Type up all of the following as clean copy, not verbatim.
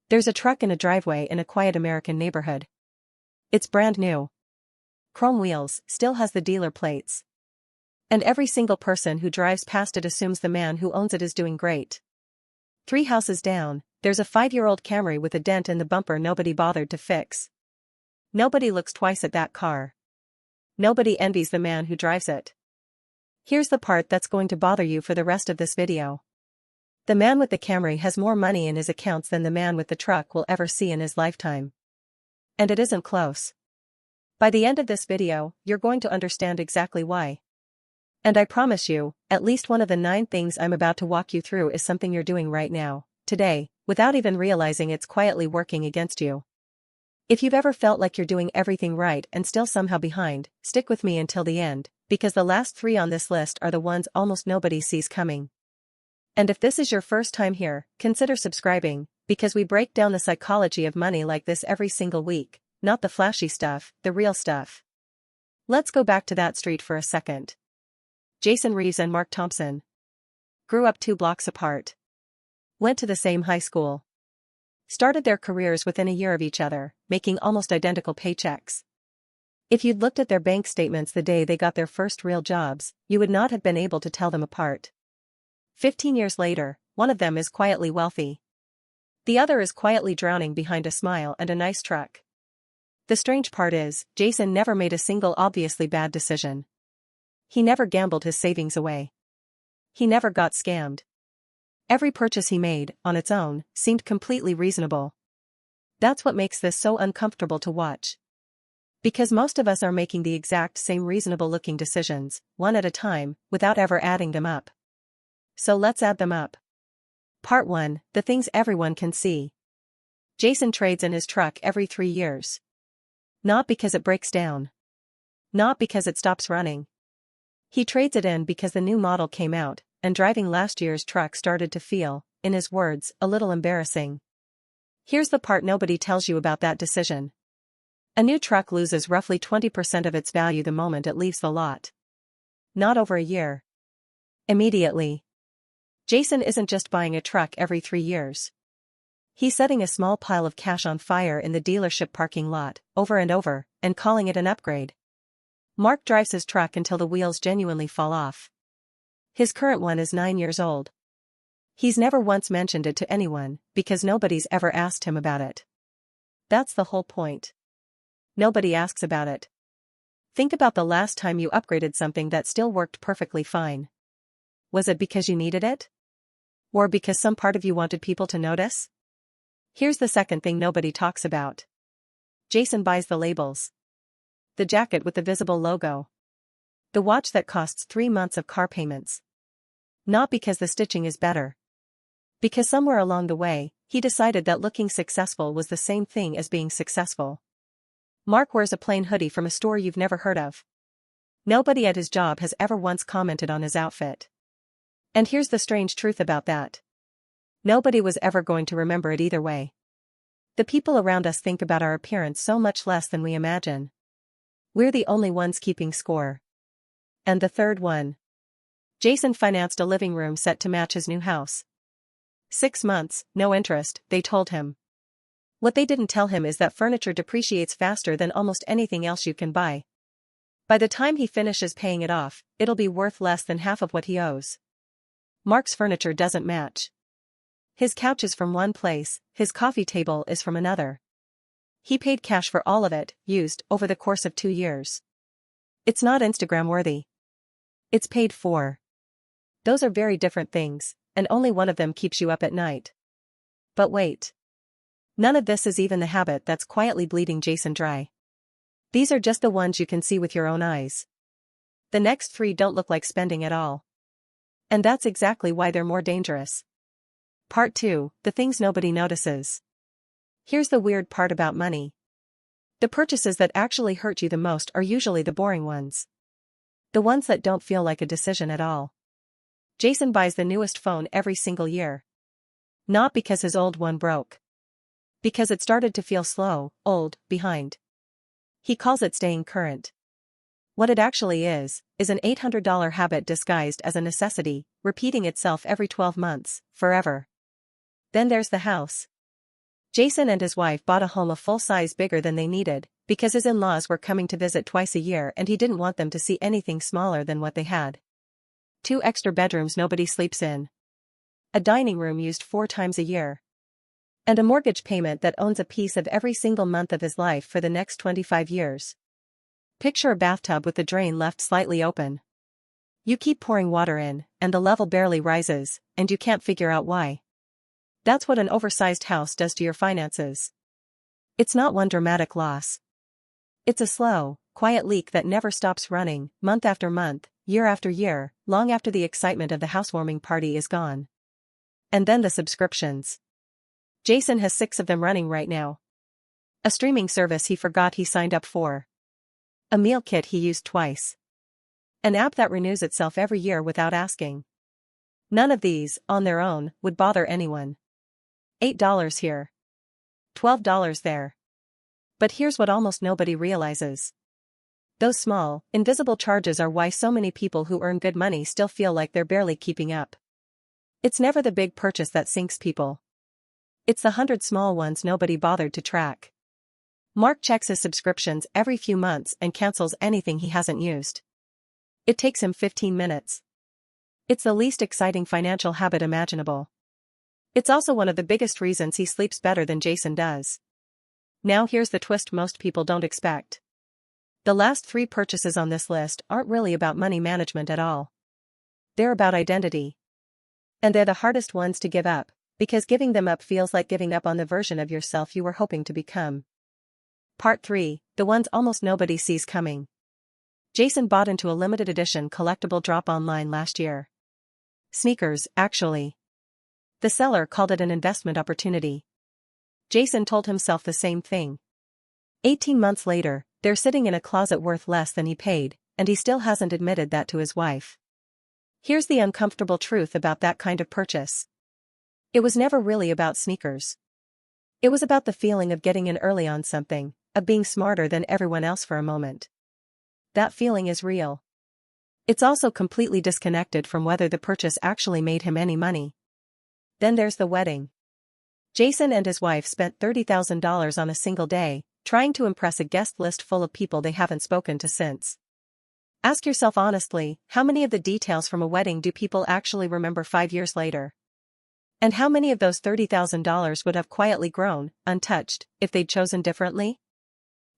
There's a truck in a driveway in a quiet American neighborhood. It's brand new. Chrome wheels, still has the dealer plates. And every single person who drives past it assumes the man who owns it is doing great. 3 houses down, there's a 5-year-old Camry with a dent in the bumper nobody bothered to fix. Nobody looks twice at that car. Nobody envies the man who drives it. Here's the part that's going to bother you for the rest of this video. The man with the Camry has more money in his accounts than the man with the truck will ever see in his lifetime. And it isn't close. By the end of this video, you're going to understand exactly why. And I promise you, at least one of the 9 things I'm about to walk you through is something you're doing right now, today, without even realizing it's quietly working against you. If you've ever felt like you're doing everything right and still somehow behind, stick with me until the end, because the last 3 on this list are the ones almost nobody sees coming. And if this is your first time here, consider subscribing, because we break down the psychology of money like this every single week, not the flashy stuff, the real stuff. Let's go back to that street for a second. Jason Reeves and Mark Thompson grew up 2 blocks apart. Went to the same high school. Started their careers within a year of each other, making almost identical paychecks. If you'd looked at their bank statements the day they got their first real jobs, you would not have been able to tell them apart. 15 years later, one of them is quietly wealthy. The other is quietly drowning behind a smile and a nice truck. The strange part is, Jason never made a single obviously bad decision. He never gambled his savings away. He never got scammed. Every purchase he made, on its own, seemed completely reasonable. That's what makes this so uncomfortable to watch. Because most of us are making the exact same reasonable-looking decisions, one at a time, without ever adding them up. So let's add them up. Part 1, the things everyone can see. Jason trades in his truck every 3 years. Not because it breaks down. Not because it stops running. He trades it in because the new model came out, and driving last year's truck started to feel, in his words, a little embarrassing. Here's the part nobody tells you about that decision. A new truck loses roughly 20% of its value the moment it leaves the lot. Not over a year. Immediately. Jason isn't just buying a truck every 3 years. He's setting a small pile of cash on fire in the dealership parking lot, over and over, and calling it an upgrade. Mark drives his truck until the wheels genuinely fall off. His current one is 9 years old. He's never once mentioned it to anyone, because nobody's ever asked him about it. That's the whole point. Nobody asks about it. Think about the last time you upgraded something that still worked perfectly fine. Was it because you needed it? Or because some part of you wanted people to notice? Here's the second thing nobody talks about. Jason buys the labels. The jacket with the visible logo. The watch that costs 3 months of car payments. Not because the stitching is better. Because somewhere along the way, he decided that looking successful was the same thing as being successful. Mark wears a plain hoodie from a store you've never heard of. Nobody at his job has ever once commented on his outfit. And here's the strange truth about that. Nobody was ever going to remember it either way. The people around us think about our appearance so much less than we imagine. We're the only ones keeping score. And the third one. Jason financed a living room set to match his new house. 6 months, no interest, they told him. What they didn't tell him is that furniture depreciates faster than almost anything else you can buy. By the time he finishes paying it off, it'll be worth less than half of what he owes. Mark's furniture doesn't match. His couch is from one place, his coffee table is from another. He paid cash for all of it, used, over the course of 2 years. It's not Instagram-worthy. It's paid for. Those are very different things, and only one of them keeps you up at night. But wait. None of this is even the habit that's quietly bleeding Jason dry. These are just the ones you can see with your own eyes. The next 3 don't look like spending at all. And that's exactly why they're more dangerous. Part 2, the things nobody notices. Here's the weird part about money. The purchases that actually hurt you the most are usually the boring ones. The ones that don't feel like a decision at all. Jason buys the newest phone every single year. Not because his old one broke. Because it started to feel slow, old, behind. He calls it staying current. What it actually is an $800 habit disguised as a necessity, repeating itself every 12 months, forever. Then there's the house. Jason and his wife bought a home a full size bigger than they needed, because his in-laws were coming to visit twice a year and he didn't want them to see anything smaller than what they had. 2 extra bedrooms nobody sleeps in. A dining room used 4 times a year. And a mortgage payment that owns a piece of every single month of his life for the next 25 years. Picture a bathtub with the drain left slightly open. You keep pouring water in, and the level barely rises, and you can't figure out why. That's what an oversized house does to your finances. It's not one dramatic loss. It's a slow, quiet leak that never stops running, month after month, year after year, long after the excitement of the housewarming party is gone. And then the subscriptions. Jason has 6 of them running right now. A streaming service he forgot he signed up for. A meal kit he used twice. An app that renews itself every year without asking. None of these, on their own, would bother anyone. $8 here. $12 there. But here's what almost nobody realizes. Those small, invisible charges are why so many people who earn good money still feel like they're barely keeping up. It's never the big purchase that sinks people. It's the 100 small ones nobody bothered to track. Mark checks his subscriptions every few months and cancels anything he hasn't used. It takes him 15 minutes. It's the least exciting financial habit imaginable. It's also one of the biggest reasons he sleeps better than Jason does. Now here's the twist most people don't expect. The last 3 purchases on this list aren't really about money management at all. They're about identity. And they're the hardest ones to give up, because giving them up feels like giving up on the version of yourself you were hoping to become. Part 3, the ones almost nobody sees coming. Jason bought into a limited edition collectible drop online last year. Sneakers, actually. The seller called it an investment opportunity. Jason told himself the same thing. 18 months later, they're sitting in a closet worth less than he paid, and he still hasn't admitted that to his wife. Here's the uncomfortable truth about that kind of purchase. It was never really about sneakers. It was about the feeling of getting in early on something, of being smarter than everyone else for a moment. That feeling is real. It's also completely disconnected from whether the purchase actually made him any money. Then there's the wedding. Jason and his wife spent $30,000 on a single day, trying to impress a guest list full of people they haven't spoken to since. Ask yourself honestly, how many of the details from a wedding do people actually remember 5 years later? And how many of those $30,000 would have quietly grown, untouched, if they'd chosen differently?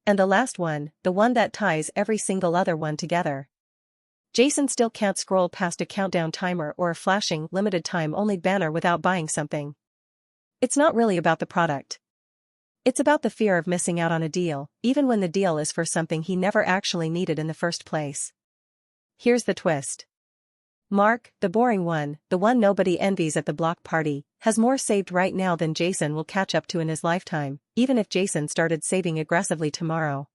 And the last one, the one that ties every single other one together. Jason still can't scroll past a countdown timer or a flashing, limited-time only banner without buying something. It's not really about the product. It's about the fear of missing out on a deal, even when the deal is for something he never actually needed in the first place. Here's the twist. Mark, the boring one, the one nobody envies at the block party, has more saved right now than Jason will catch up to in his lifetime, even if Jason started saving aggressively tomorrow.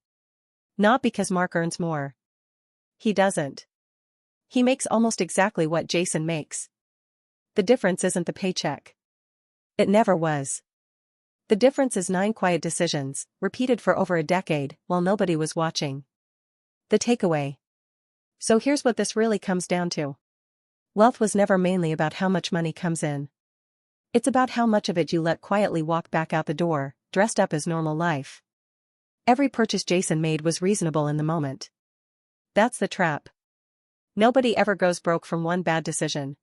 Not because Mark earns more. He doesn't. He makes almost exactly what Jason makes. The difference isn't the paycheck. It never was. The difference is 9 quiet decisions, repeated for over a decade, while nobody was watching. The takeaway. So here's what this really comes down to. Wealth was never mainly about how much money comes in. It's about how much of it you let quietly walk back out the door, dressed up as normal life. Every purchase Jason made was reasonable in the moment. That's the trap. Nobody ever goes broke from one bad decision.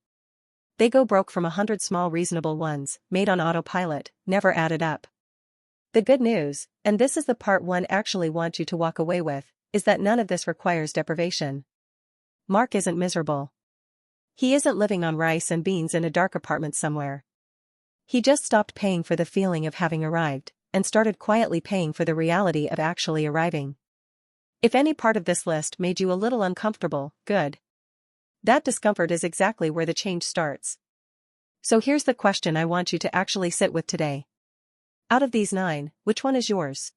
They go broke from 100 small reasonable ones, made on autopilot, never added up. The good news, and this is the part one actually wants you to walk away with, is that none of this requires deprivation. Mark isn't miserable. He isn't living on rice and beans in a dark apartment somewhere. He just stopped paying for the feeling of having arrived, and started quietly paying for the reality of actually arriving. If any part of this list made you a little uncomfortable, good. That discomfort is exactly where the change starts. So here's the question I want you to actually sit with today. Out of these 9, which one is yours?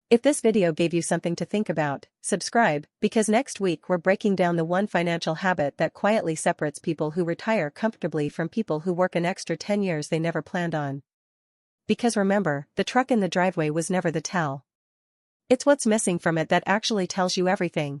If this video gave you something to think about, subscribe, because next week we're breaking down the one financial habit that quietly separates people who retire comfortably from people who work an extra 10 years they never planned on. Because remember, the truck in the driveway was never the tell. It's what's missing from it that actually tells you everything.